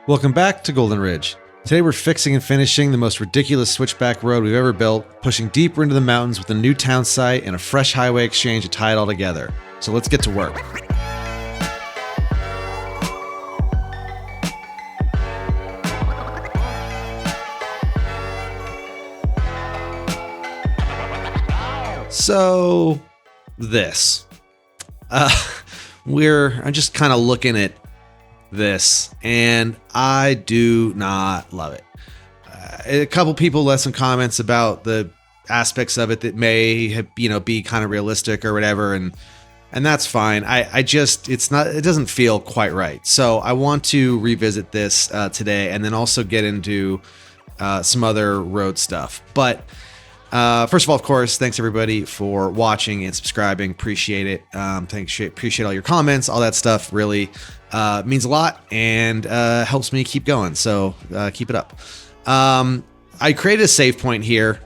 Welcome back to Goldenridge. Today we're fixing and finishing the most ridiculous switchback road we've ever built, pushing deeper into the mountains with a new town site and a fresh highway exchange to tie it all together. So let's get to work. So, this. I'm just kind of looking at this, and I do not love it. A couple people left some comments about the aspects of it that may have, be kind of realistic or whatever, and that's fine. It doesn't feel quite right. So I want to revisit this today, and then also get into some other road stuff. But first of all, of course, thanks everybody for watching and subscribing. Appreciate it. Appreciate all your comments. All that stuff really means a lot and helps me keep going. So keep it up. I created a save point here.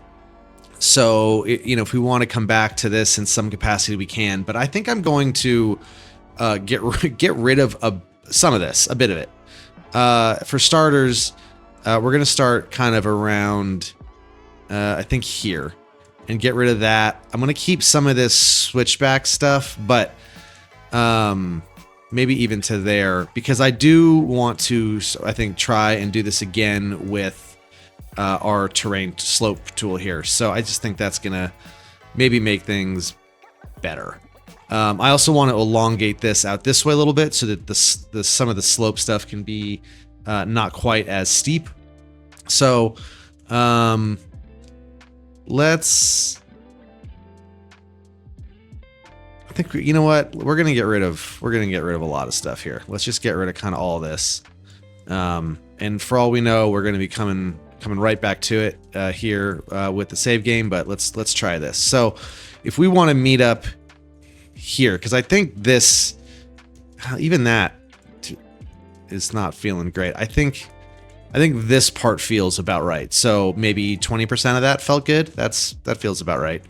So, if we want to come back to this in some capacity, we can. But I think I'm going to get rid of some of this, a bit of it. For starters, we're going to start kind of around... I think here, and get rid of that. I'm going to keep some of this switchback stuff, but maybe even to there, because I do want to, I think, try and do this again with our terrain slope tool here. So I just think that's going to maybe make things better. I also want to elongate this out this way a little bit so that some of the slope stuff can be not quite as steep. So, I think you know what, we're gonna get rid of a lot of stuff here. Let's just get rid of kind of all this, and for all we know, we're gonna be coming right back to it here with the save game. But let's try this. So if we want to meet up here, because I think this, even that is not feeling great. I think this part feels about right. So maybe 20% of that felt good. That feels about right.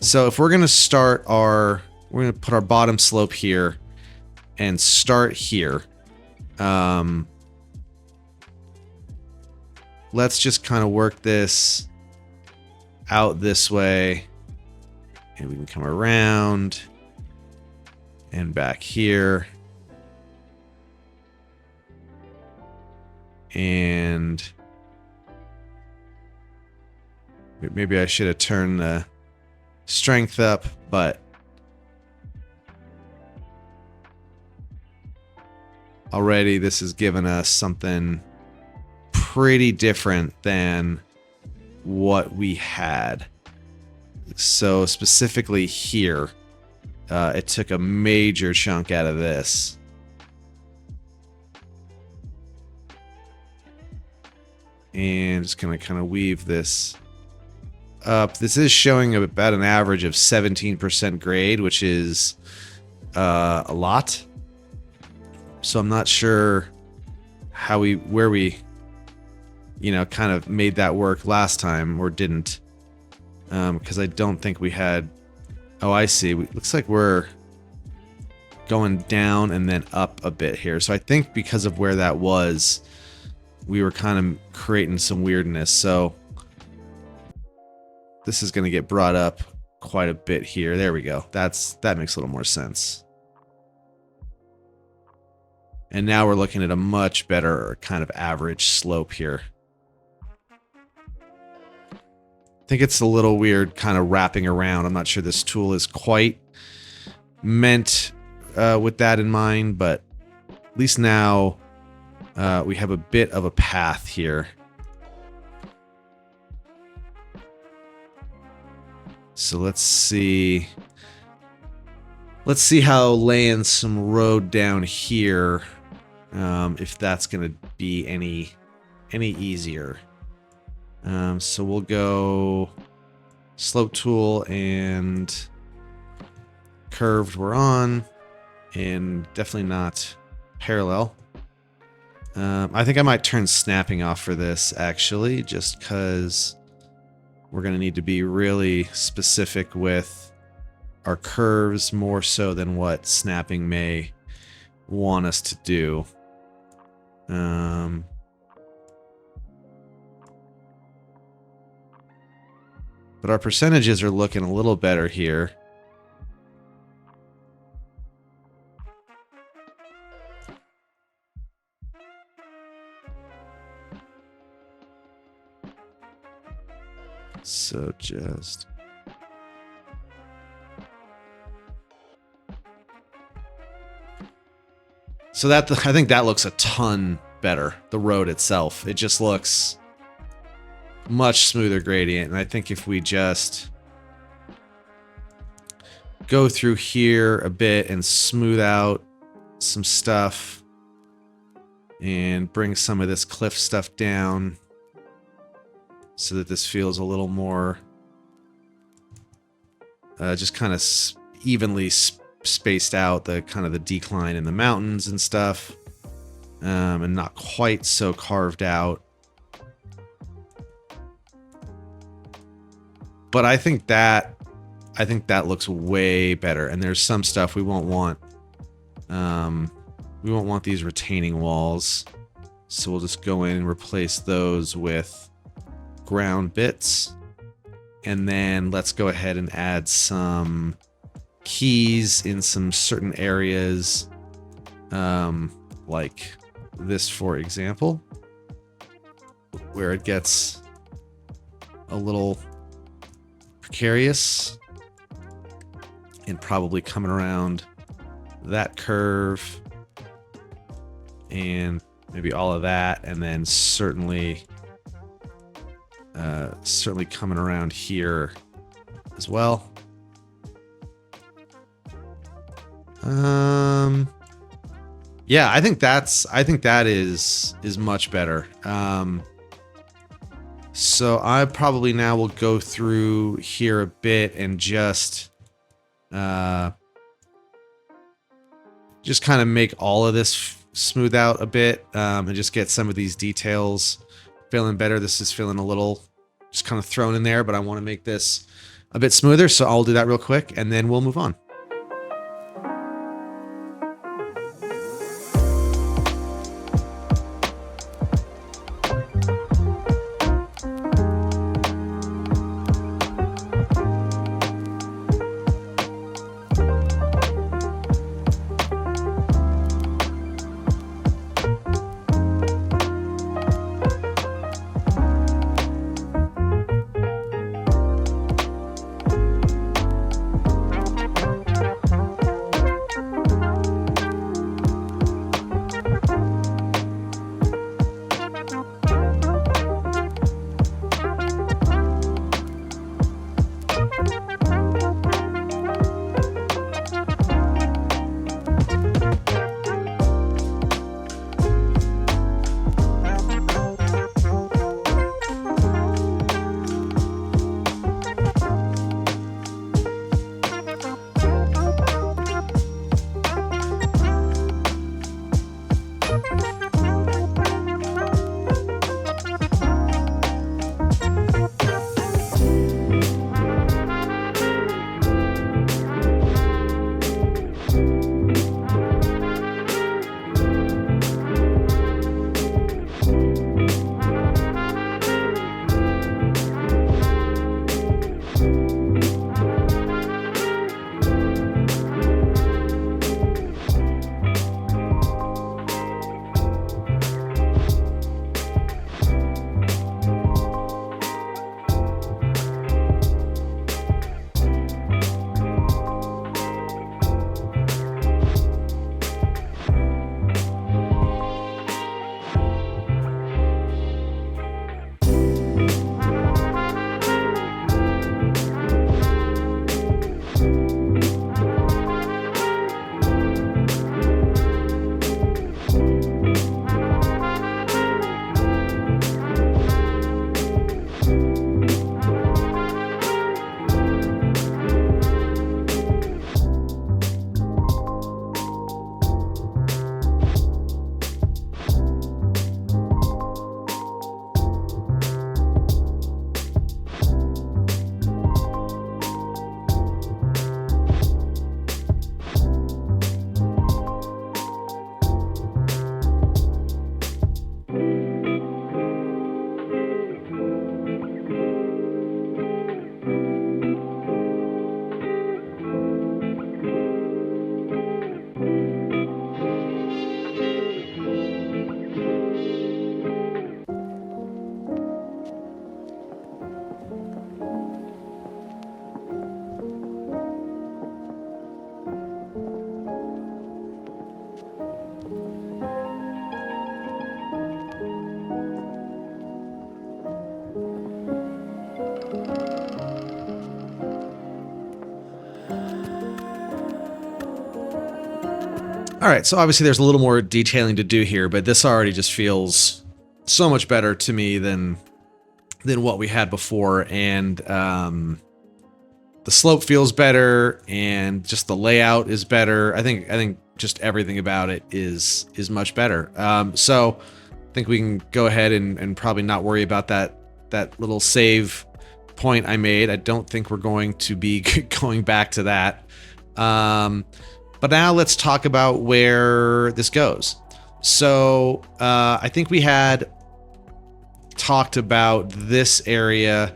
So if we're gonna we're gonna put our bottom slope here and start here. Let's just kind of work this out this way, and we can come around and back here. And maybe I should have turned the strength up, but already this has given us something pretty different than what we had. So specifically here, it took a major chunk out of this. And just gonna kind of weave this up. This is showing about an average of 17% grade, which is a lot. So I'm not sure where we kind of made that work last time or didn't, because I don't think we had. Oh, I see. Looks like we're going down and then up a bit here. So I think because of where that was, we were kind of creating some weirdness. So this is going to get brought up quite a bit here. There we go. That makes a little more sense. And now we're looking at a much better kind of average slope here. I think it's a little weird kind of wrapping around. I'm not sure this tool is quite meant with that in mind, but at least now we have a bit of a path here. So let's see how laying some road down here, if that's gonna be any easier. So we'll go slope tool and curved we're on, and definitely not parallel. I think I might turn snapping off for this, actually, just because we're going to need to be really specific with our curves more so than what snapping may want us to do. But our percentages are looking a little better here. So just... So that, I think that looks a ton better, the road itself. It just looks much smoother gradient. And I think if we just go through here a bit and smooth out some stuff and bring some of this cliff stuff down so that this feels a little more just kind of evenly spaced out, the kind of the decline in the mountains and stuff, and not quite so carved out. But I think that looks way better. And there's some stuff we won't want. We won't want these retaining walls, so we'll just go in and replace those with ground bits. And then let's go ahead and add some keys in some certain areas, like this, for example, where it gets a little precarious, and probably coming around that curve and maybe all of that, and then certainly coming around here as well. Yeah, I think that is much better. So I probably now will go through here a bit and just kind of make all of this smooth out a bit, and just get some of these details feeling better. This is feeling a little just kind of thrown in there, but I want to make this a bit smoother, so I'll do that real quick and then we'll move on. All right, so obviously there's a little more detailing to do here, but this already just feels so much better to me than what we had before, and the slope feels better, and just the layout is better. I think just everything about it is much better. So I think we can go ahead and probably not worry about that little save point I made. I don't think we're going to be going back to that. But now let's talk about where this goes. So I think we had talked about this area.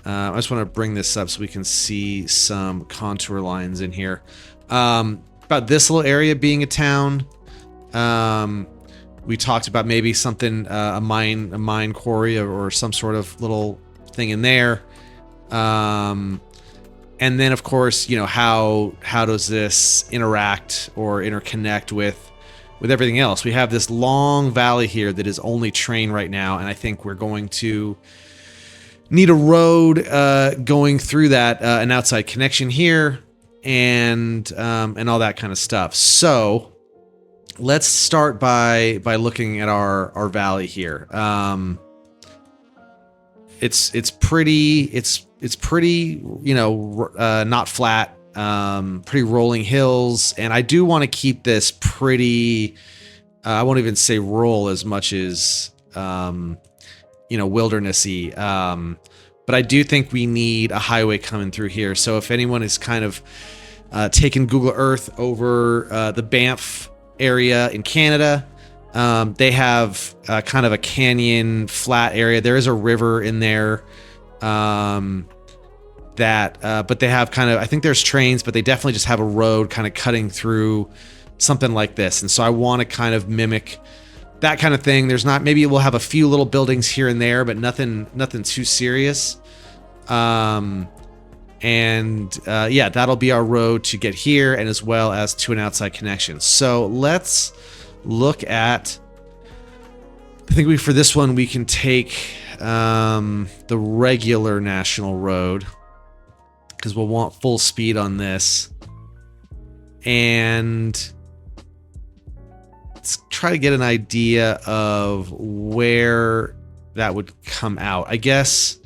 I just want to bring this up so we can see some contour lines in here. About this little area being a town. We talked about maybe something, a mine quarry or some sort of little thing in there. And then, of course, you know, how does this interact or interconnect with everything else? We have this long valley here that is only train right now, and I think we're going to need a road going through that, an outside connection here, and all that kind of stuff. So let's start by looking at our valley here. It's pretty, you know, not flat, pretty rolling hills, and I do want to keep this pretty, I won't even say rural as much as, you know, wildernessy, but I do think we need a highway coming through here. So if anyone is kind of taken Google Earth over the Banff area in Canada, they have kind of a canyon flat area. There is a river in there. But they have kind of, I think there's trains, but they definitely just have a road kind of cutting through something like this. And so I want to kind of mimic that kind of thing. There's not, maybe we'll have a few little buildings here and there, but nothing too serious. Yeah, that'll be our road to get here, and as well as to an outside connection. So let's look at, I think for this one, we can take the regular national road, because we'll want full speed on this. And let's try to get an idea of where that would come out. I guess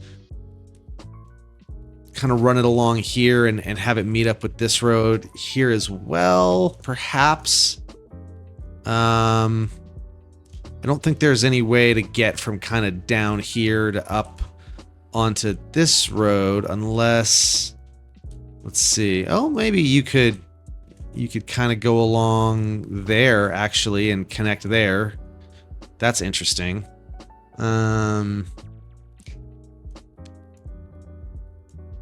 kind of run it along here and have it meet up with this road here as well, perhaps. I don't think there's any way to get from kind of down here to up onto this road unless, let's see. Oh, maybe you could kind of go along there actually and connect there. That's interesting.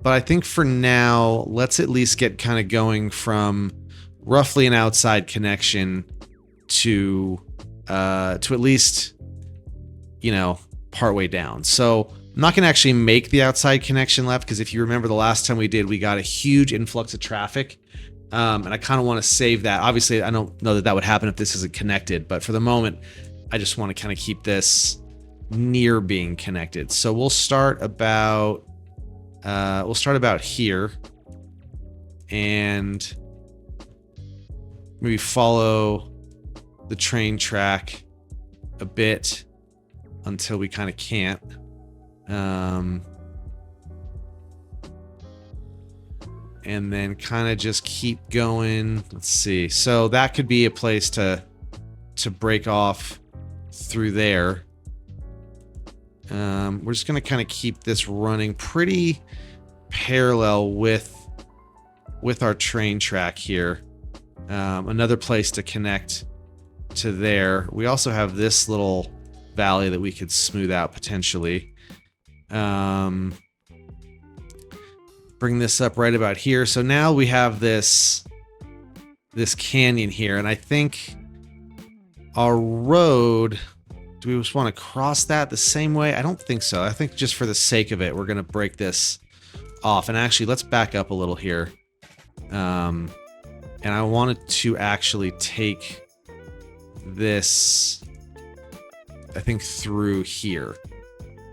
But I think for now, let's at least get kind of going from roughly an outside connection to at least, you know, partway down. So I'm not going to actually make the outside connection left, because if you remember the last time we did, we got a huge influx of traffic. And I kind of want to save that. Obviously, I don't know that would happen if this isn't connected, but for the moment, I just want to kind of keep this near being connected. So we'll start about here, and maybe follow the train track a bit until we kind of can't. And then kind of just keep going. Let's see. So that could be a place to break off through there. We're just going to kind of keep this running pretty parallel with our train track here. Another place to connect to there. We also have this little valley that we could smooth out potentially. Bring this up right about here. So now we have this canyon here, and I think our road, do we just want to cross that the same way? I don't think so. I think just for the sake of it, we're going to break this off. And actually, let's back up a little here. And I wanted to actually take this, I think, through here.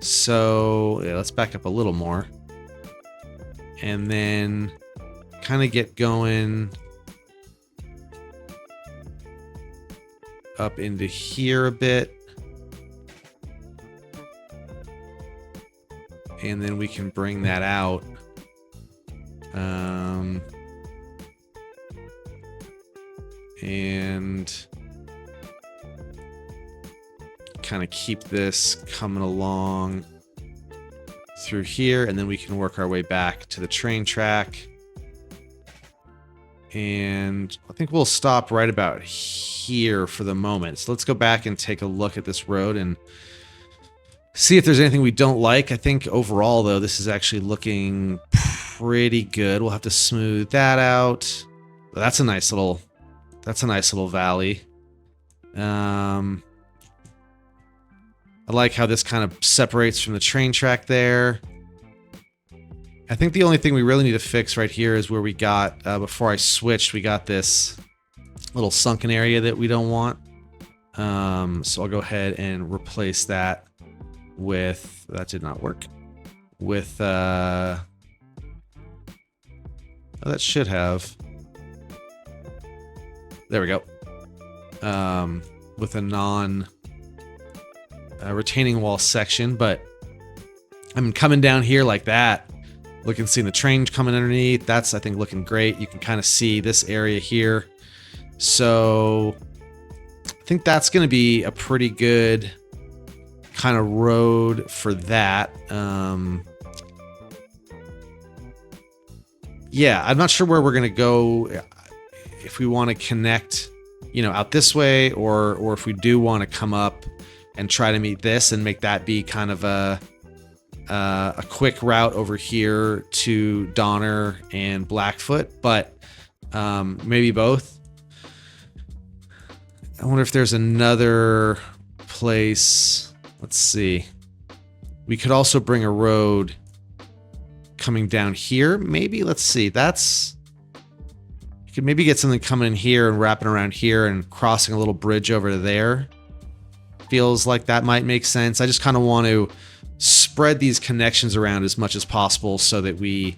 So yeah, let's back up a little more. And then kind of get going up into here a bit. And then we can bring that out. And kind of keep this coming along through here, and then we can work our way back to the train track. And I think we'll stop right about here for the moment. So let's go back and take a look at this road and see if there's anything we don't like. I think overall, though, this is actually looking pretty good. We'll have to smooth that out. That's a nice little valley. I like how this kind of separates from the train track there. I think the only thing we really need to fix right here is where we got, before I switched, we got this little sunken area that we don't want. So I'll go ahead and replace that with, that did not work, with, oh, that should have, there we go, with a retaining wall section. But I'm coming down here like that, seeing the train coming underneath. That's, I think, looking great. You can kind of see this area here. So I think that's going to be a pretty good kind of road for that. Yeah, I'm not sure where we're going to go, if we want to connect, you know, out this way, or if we do want to come up and try to meet this and make that be kind of a quick route over here to Donner and Blackfoot, but maybe both. I wonder if there's another place. Let's see. We could also bring a road coming down here, maybe. Let's see. You could maybe get something coming in here and wrapping around here and crossing a little bridge over there. Feels like that might make sense. I just kind of want to spread these connections around as much as possible so that we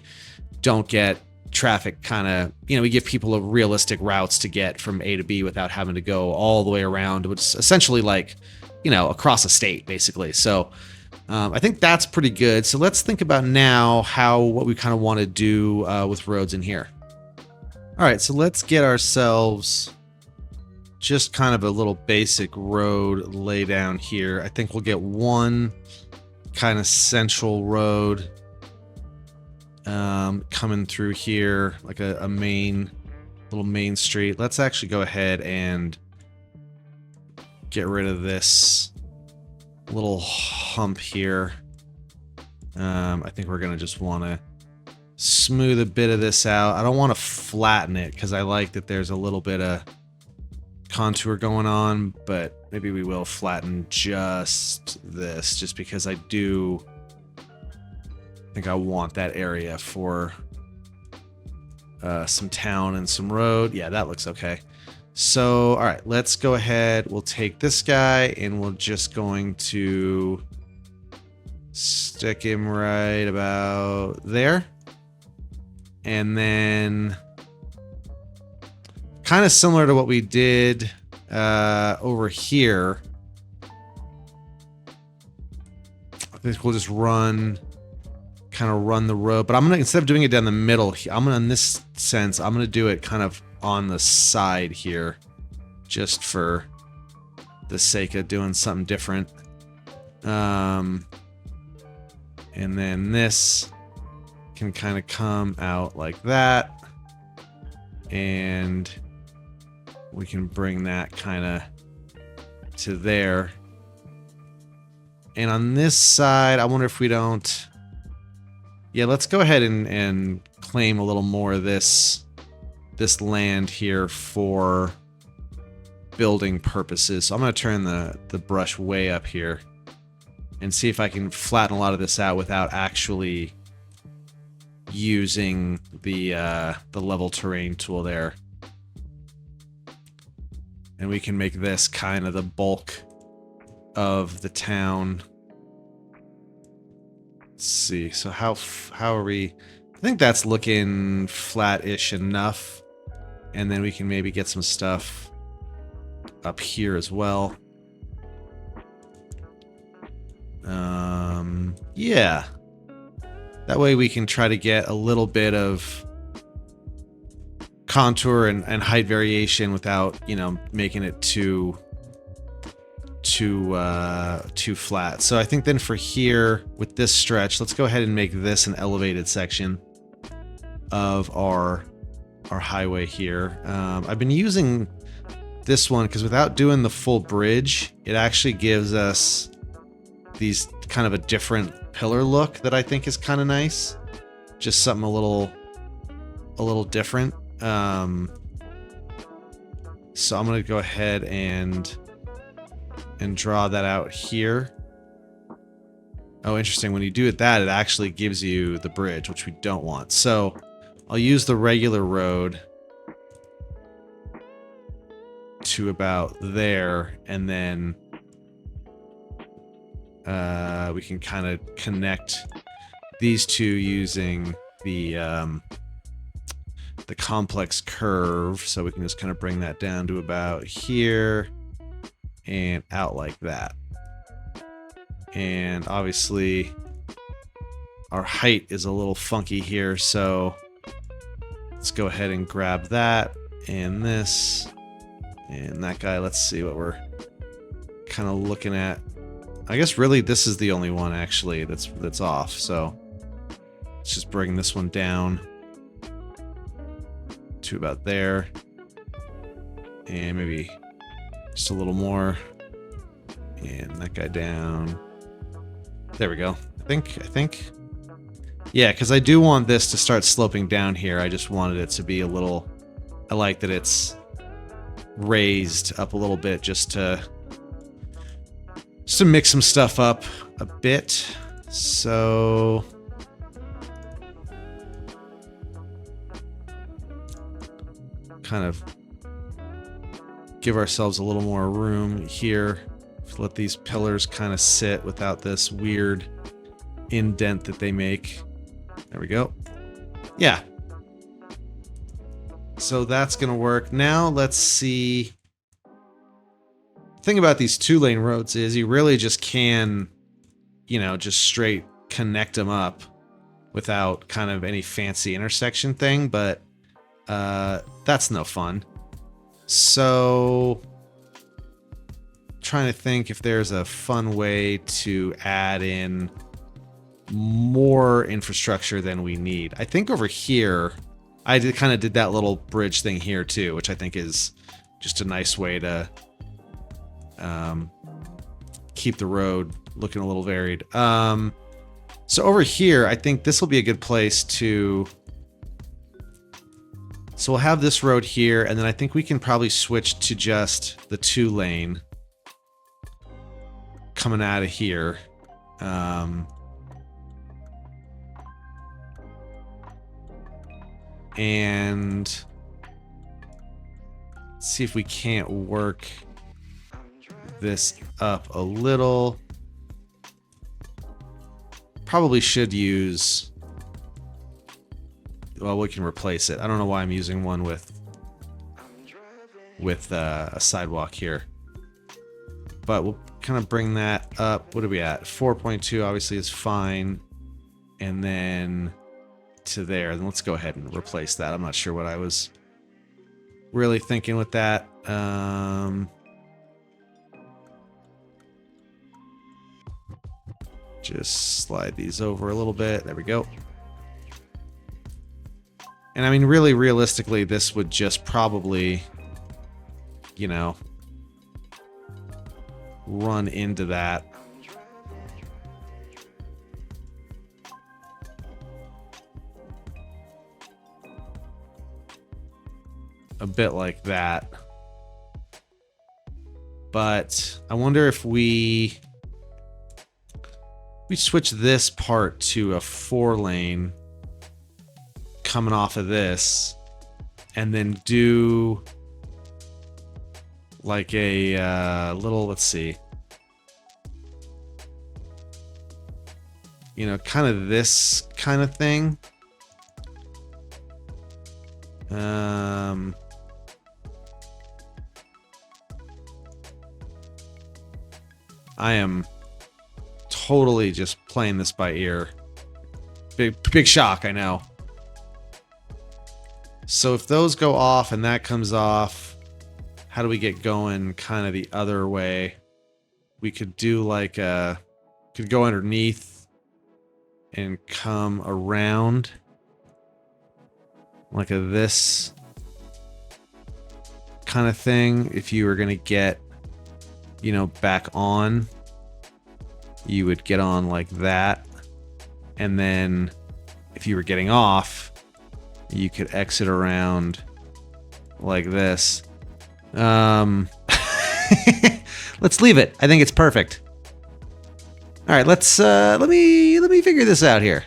don't get traffic kind of, you know, we give people a realistic routes to get from A to B without having to go all the way around, which is essentially like, you know, across a state, basically. So I think that's pretty good. So let's think about now what we kind of want to do with roads in here. All right, so let's get ourselves just kind of a little basic road lay down here. I think we'll get one kind of central road coming through here, like a little main street. Let's actually go ahead and get rid of this little hump here. I think we're gonna just want to smooth a bit of this out. I don't want to flatten it because I like that there's a little bit of contour going on, but maybe we will flatten just this, just because I do think I want that area for some town and some road. Yeah, that looks okay. So, all right, let's go ahead. We'll take this guy and we're just going to stick him right about there. And then kind of similar to what we did over here. I think we'll just kind of run the road, but I'm gonna, instead of doing it down the middle, I'm gonna, in this sense, I'm gonna do it kind of on the side here, just for the sake of doing something different. And then this can kind of come out like that, and we can bring that kind of to there. And on this side, I wonder if we don't, yeah, let's go ahead and claim a little more of this land here for building purposes. So I'm going to turn the brush way up here and see if I can flatten a lot of this out without actually using the level terrain tool there. And we can make this kind of the bulk of the town. Let's see. So how are we? I think that's looking flat-ish enough. And then we can maybe get some stuff up here as well. Yeah. That way we can try to get a little bit of contour and height variation without, you know, making it too flat. So I think then for here with this stretch, let's go ahead and make this an elevated section of our highway here. I've been using this one because without doing the full bridge, it actually gives us these kind of a different pillar look that I think is kind of nice. Just something a little different. So I'm gonna go ahead and draw that out here. Oh, interesting. When you do it that, it actually gives you the bridge, which we don't want. So I'll use the regular road to about there, and then we can kind of connect these two using the complex curve. So we can just kind of bring that down to about here and out like that. And obviously our height is a little funky here, so let's go ahead and grab that and this and that guy. Let's see what we're kind of looking at. I guess really this is the only one actually that's off, so let's just bring this one down to about there, and maybe just a little more, and that guy down. There we go. I think. Yeah, because I do want this to start sloping down here. I just wanted it to be a little... I like that it's raised up a little bit just to mix some stuff up a bit. So... kind of give ourselves a little more room here. Let these pillars kind of sit without this weird indent that they make. There we go. Yeah. So that's gonna work. Now let's see. The thing about these 2-lane roads is you really just can, you know, just straight connect them up without kind of any fancy intersection thing, but that's no fun. So trying to think if there's a fun way to add in more infrastructure than we need. I think over here, I kind of did that little bridge thing here too, which I think is just a nice way to keep the road looking a little varied. So over here, I think this will be a good place to... So we'll have this road here, and then I think we can probably switch to just the 2-lane coming out of here. And see if we can't work this up a little. Probably should use... Well, we can replace it. I don't know why I'm using one with a sidewalk here. But we'll kind of bring that up. What are we at? 4.2 obviously is fine. And then to there. Then let's go ahead and replace that. I'm not sure what I was really thinking with that. Just slide these over a little bit. There we go. And I mean, really, realistically, this would just probably, you know, run into that. A bit like that. But I wonder if we switch this part to a 4-lane coming off of this, and then do like a little, let's see, you know, kind of this kind of thing. I am totally just playing this by ear. Big shock, I know. So if those go off and that comes off, how do we get going kind of the other way? We could do like could go underneath and come around like this kind of thing. If you were going to get, you know, back on, you would get on like that. And then if you were getting off, you could exit around like this. Let's leave it. I think it's perfect. All right, let's let me figure this out here.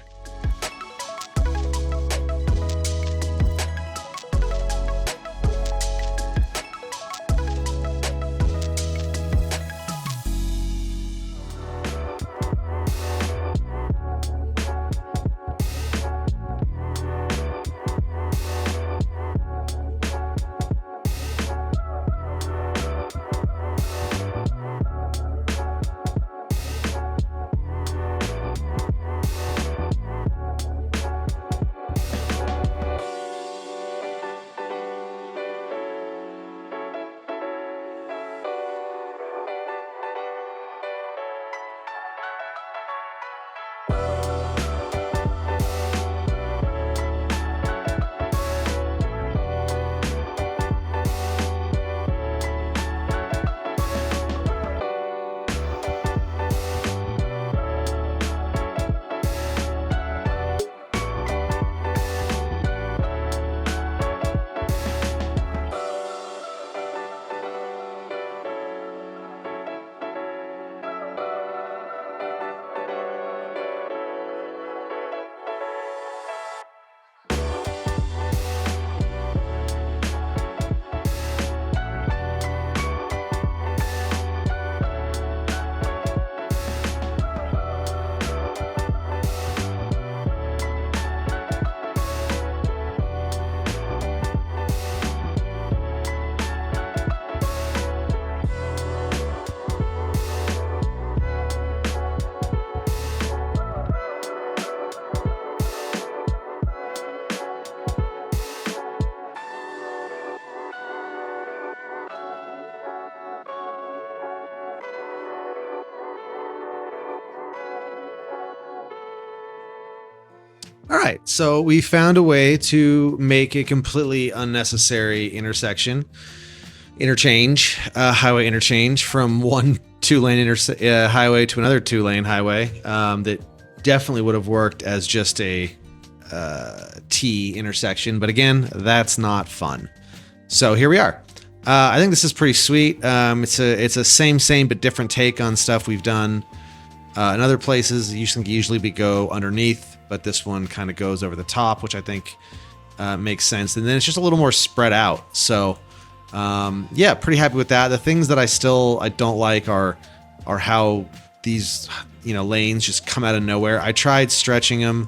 All right, so we found a way to make a completely unnecessary highway interchange from one two-lane highway to another two-lane highway that definitely would have worked as just a T intersection. But again, that's not fun. So here we are. I think this is pretty sweet. It's a same but different take on stuff we've done in other places. Usually we go underneath, but this one kind of goes over the top, which I think makes sense. And then it's just a little more spread out. So yeah, pretty happy with that. The things that I don't like are how these lanes just come out of nowhere. I tried stretching them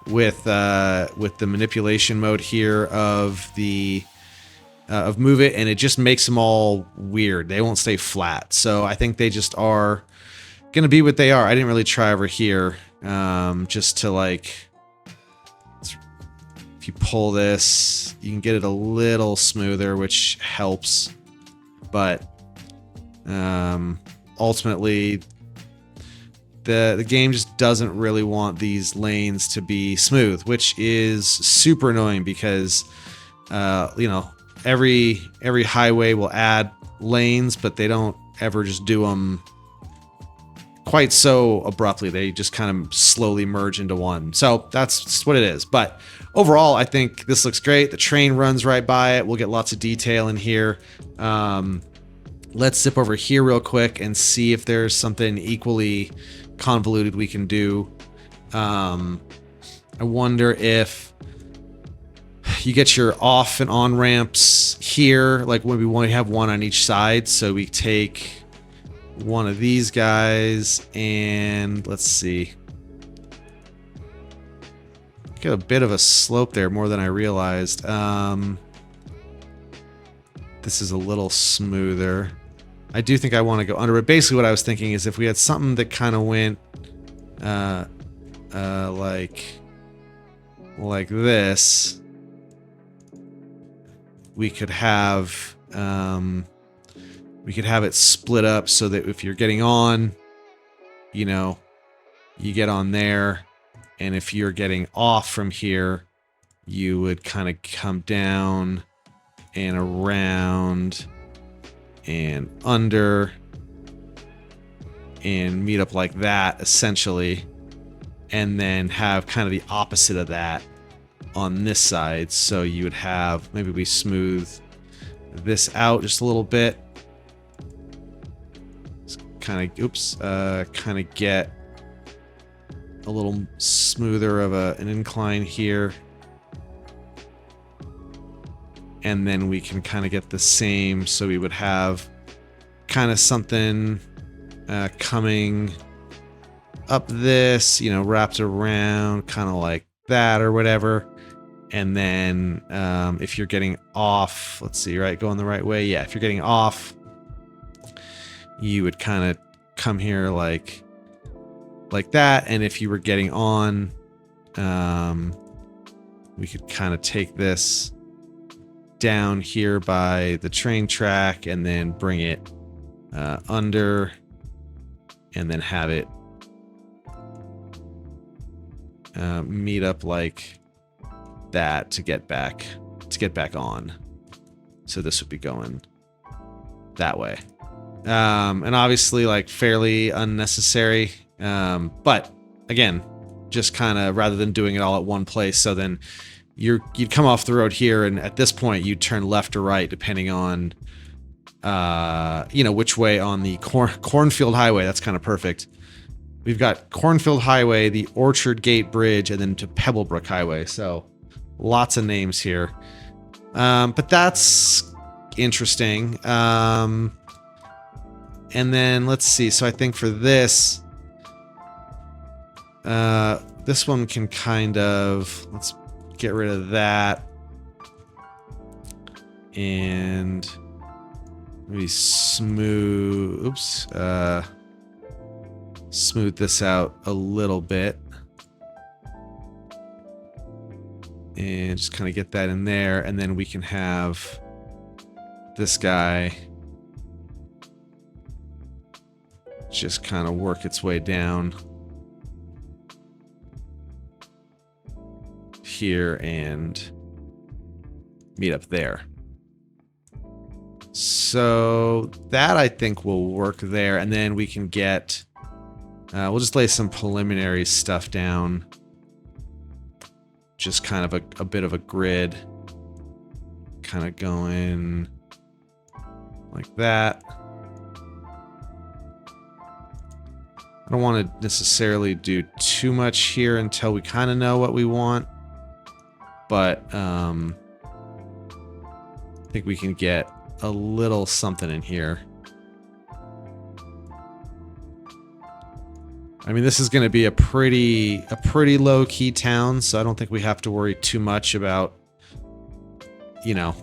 with the manipulation mode here of Move It, and it just makes them all weird. They won't stay flat. So I think they just are gonna be what they are. I didn't really try over here just to if you pull this, you can get it a little smoother, which helps, but ultimately the game just doesn't really want these lanes to be smooth, which is super annoying because every highway will add lanes, but they don't ever just do them quite so abruptly. They just kind of slowly merge into one. So that's what it is. But overall, I think this looks great. The train runs right by it. We'll get lots of detail in here. Let's zip over here real quick and see if there's something equally convoluted we can do. I wonder if you get your off and on ramps here, like when we want to have one on each side. So we take one of these guys and let's see. Got a bit of a slope there, more than I realized. This is a little smoother. I do think I want to go under. But basically what I was thinking is if we had something that kind of went like this, we could have it split up so that if you're getting on, you know, you get on there, and if you're getting off from here, you would kind of come down and around and under and meet up like that, essentially, and then have kind of the opposite of that on this side. So you would have, maybe we smooth this out just a little bit. Kind of get a little smoother of an incline here. And then we can kind of get the same, so we would have kind of something coming up this, you know, wrapped around kind of like that or whatever. And then if you're getting off, let's see, right, going the right way. Yeah, if you're getting off, you would kind of come here like that. And if you were getting on, we could kind of take this down here by the train track and then bring it under, and then have it meet up like that to get back on. So this would be going that way. And obviously like fairly unnecessary. But again, just kind of, rather than doing it all at one place, so then you'd come off the road here, and at this point you'd turn left or right depending on you know, which way on the Cornfield Highway. That's kind of perfect. We've got Cornfield Highway, the Orchard Gate Bridge, and then to Pebblebrook Highway. So lots of names here. But that's interesting. And then let's see. So I think for this one can kind of, let's get rid of that and maybe smooth this out a little bit and just kind of get that in there. And then we can have this guy just kind of work its way down here and meet up there. So that I think will work there. And then we can get, we'll just lay some preliminary stuff down. Just kind of a bit of a grid, kind of going like that. I don't want to necessarily do too much here until we kind of know what we want. But I think we can get a little something in here. I mean, this is going to be a pretty low-key town, so I don't think we have to worry too much about, you know,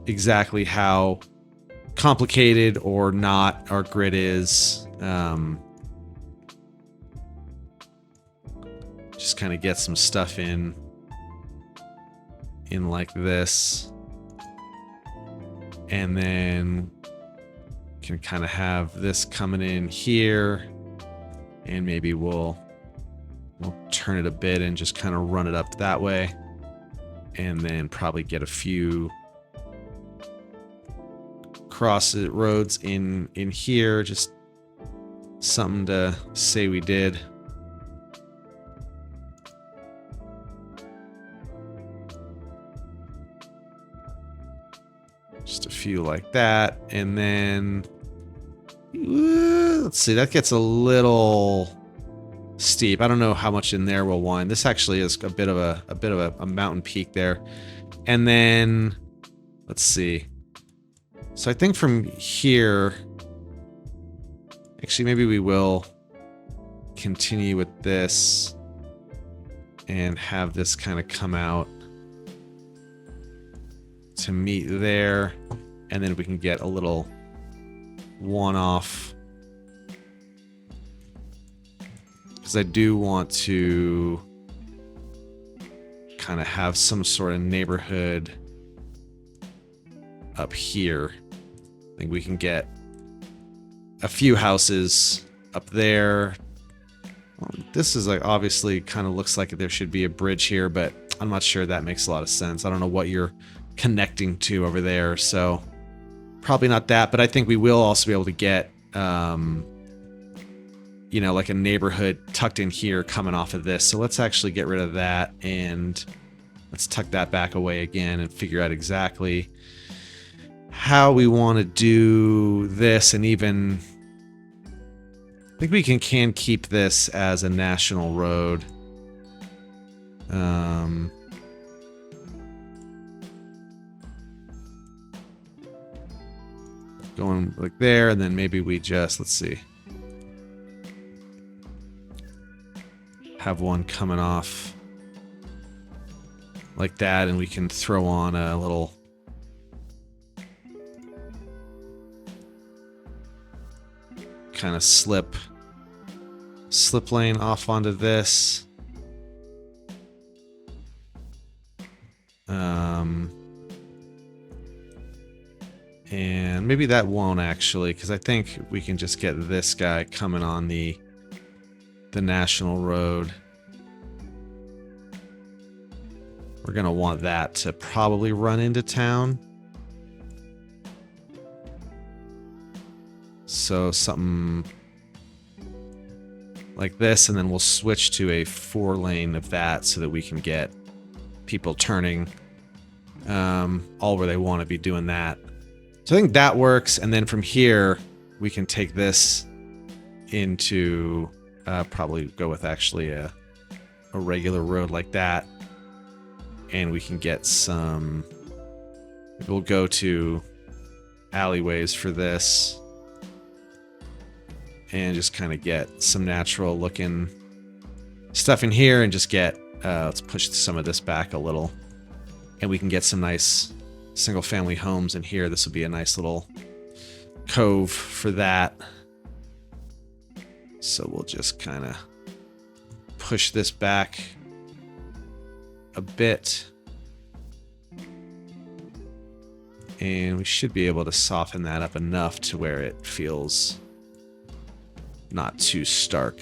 exactly how complicated or not our grid is. Just kind of get some stuff in like this, and then can kind of have this coming in here, and maybe we'll turn it a bit and just kind of run it up that way, and then probably get a few cross roads in here, just something to say we did. Just a few like that, and then let's see, that gets a little steep. I don't know how much in there we'll wind. This actually is a bit of a mountain peak there. And then let's see. So I think from here, actually maybe we will continue with this and have this kind of come out to meet there, and then we can get a little one off. Because I do want to kind of have some sort of neighborhood up here. I think we can get a few houses up there. Well, this is like obviously kind of looks like there should be a bridge here, but I'm not sure that makes a lot of sense. I don't know what you're connecting to over there, so probably not that, but I think we will also be able to get you know, like a neighborhood tucked in here coming off of this. So let's actually get rid of that and let's tuck that back away again and figure out exactly how we want to do this. And even I think we can keep this as a national road. Going like there, and then maybe we just, let's see, have one coming off like that, and we can throw on a little kind of slip lane off onto this. And maybe that won't actually, because I think we can just get this guy coming on the national road. We're gonna want that to probably run into town. So something like this, and then we'll switch to a 4-lane of that so that we can get people turning all where they want to be doing that. So I think that works, and then from here we can take this into probably go with actually a regular road like that, and we can get some, we'll go to alleyways for this and just kind of get some natural looking stuff in here, and just get let's push some of this back a little, and we can get some nice single family homes in here. This would be a nice little cove for that. So we'll just kind of push this back a bit, and we should be able to soften that up enough to where it feels not too stark.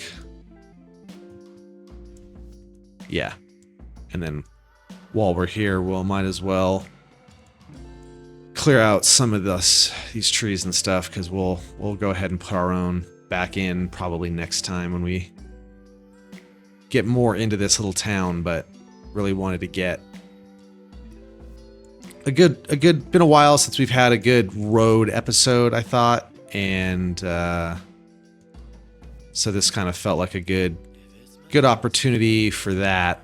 Yeah. And then while we're here, we'll might as well clear out some of these trees and stuff, because we'll go ahead and put our own back in probably next time when we get more into this little town. But really wanted to get a good been a while since we've had a good road episode, I thought, and so this kind of felt like a good opportunity for that.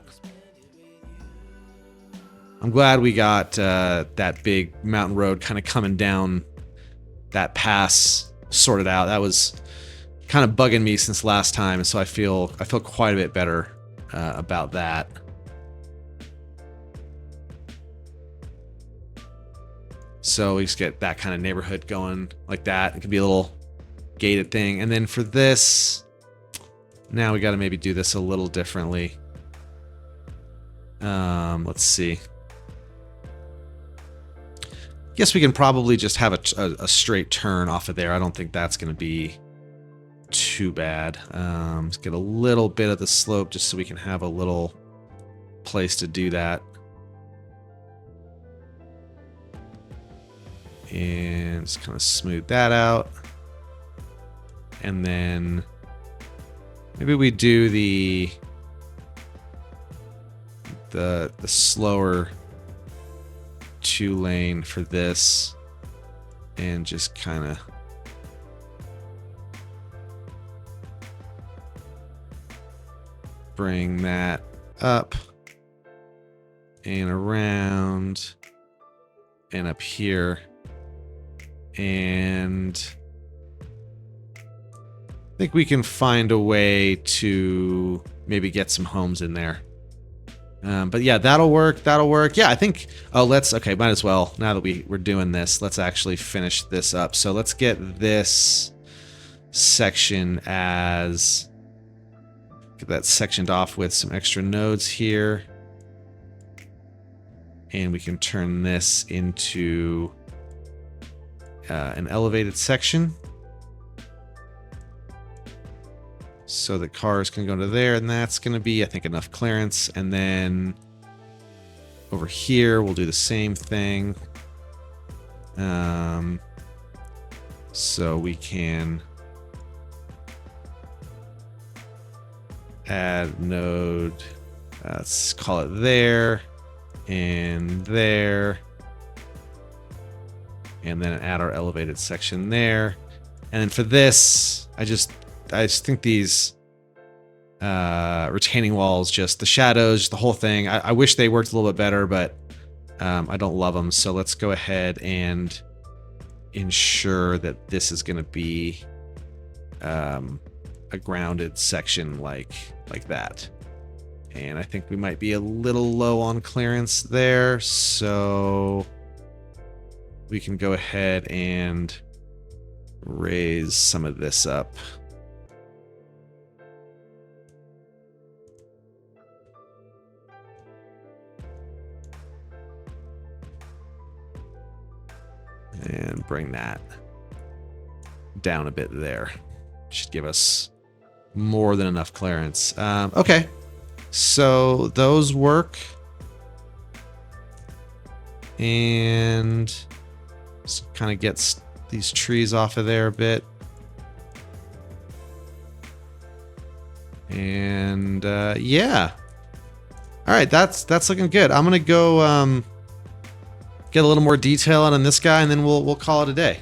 I'm glad we got that big mountain road kind of coming down that pass sorted out. That was kind of bugging me since last time, and so I feel quite a bit better about that. So we just get that kind of neighborhood going like that. It could be a little gated thing, and then for this, now we got to maybe do this a little differently. Let's see. Guess we can probably just have a straight turn off of there. I don't think that's going to be too bad. Let's get a little bit of the slope just so we can have a little place to do that. And just kind of smooth that out. And then maybe we do the slower 2-lane for this, and just kind of bring that up and around and up here, and I think we can find a way to maybe get some homes in there. But yeah, that'll work. That'll work. Yeah, I think. Oh, okay. Might as well. Now that we're doing this, let's actually finish this up. So let's get this section as. Get that sectioned off with some extra nodes here. And we can turn this into an elevated section. So the cars can go into there, and that's going to be, I think, enough clearance. And then over here, we'll do the same thing. So we can add node, let's call it there, and there. And then add our elevated section there. And then for this, I just think these retaining walls, just the shadows, just the whole thing, I wish they worked a little bit better, but I don't love them. So let's go ahead and ensure that this is going to be a grounded section like that. And I think we might be a little low on clearance there, so we can go ahead and raise some of this up. And bring that down a bit there. Should give us more than enough clearance. Okay, so those work. And just kind of gets these trees off of there a bit. And yeah. All right, that's looking good. I'm gonna go get a little more detail on this guy, and then we'll call it a day.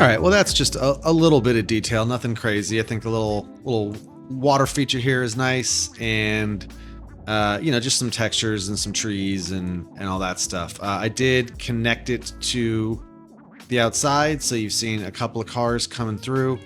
right, well, that's just a little bit of detail, nothing crazy. I think the little water feature here is nice, and you know, just some textures and some trees and all that stuff. I did connect it to the outside, so you've seen a couple of cars coming through.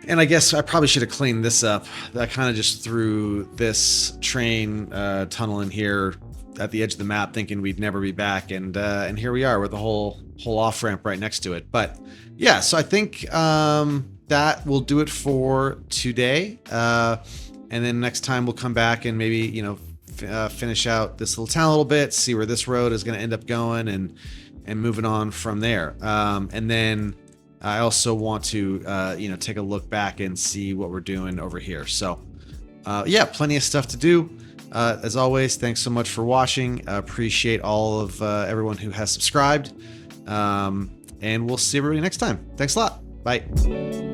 And I guess I probably should have cleaned this up. I kind of just threw this train tunnel in here at the edge of the map, thinking we'd never be back, and here we are with a whole off ramp right next to it. But yeah, so I think that will do it for today. And then next time we'll come back and maybe, you know, finish out this little town a little bit, see where this road is going to end up going, and moving on from there. And then I also want to, you know, take a look back and see what we're doing over here. So, yeah, plenty of stuff to do. As always, thanks so much for watching. Appreciate all of everyone who has subscribed. And we'll see everybody next time. Thanks a lot. Bye.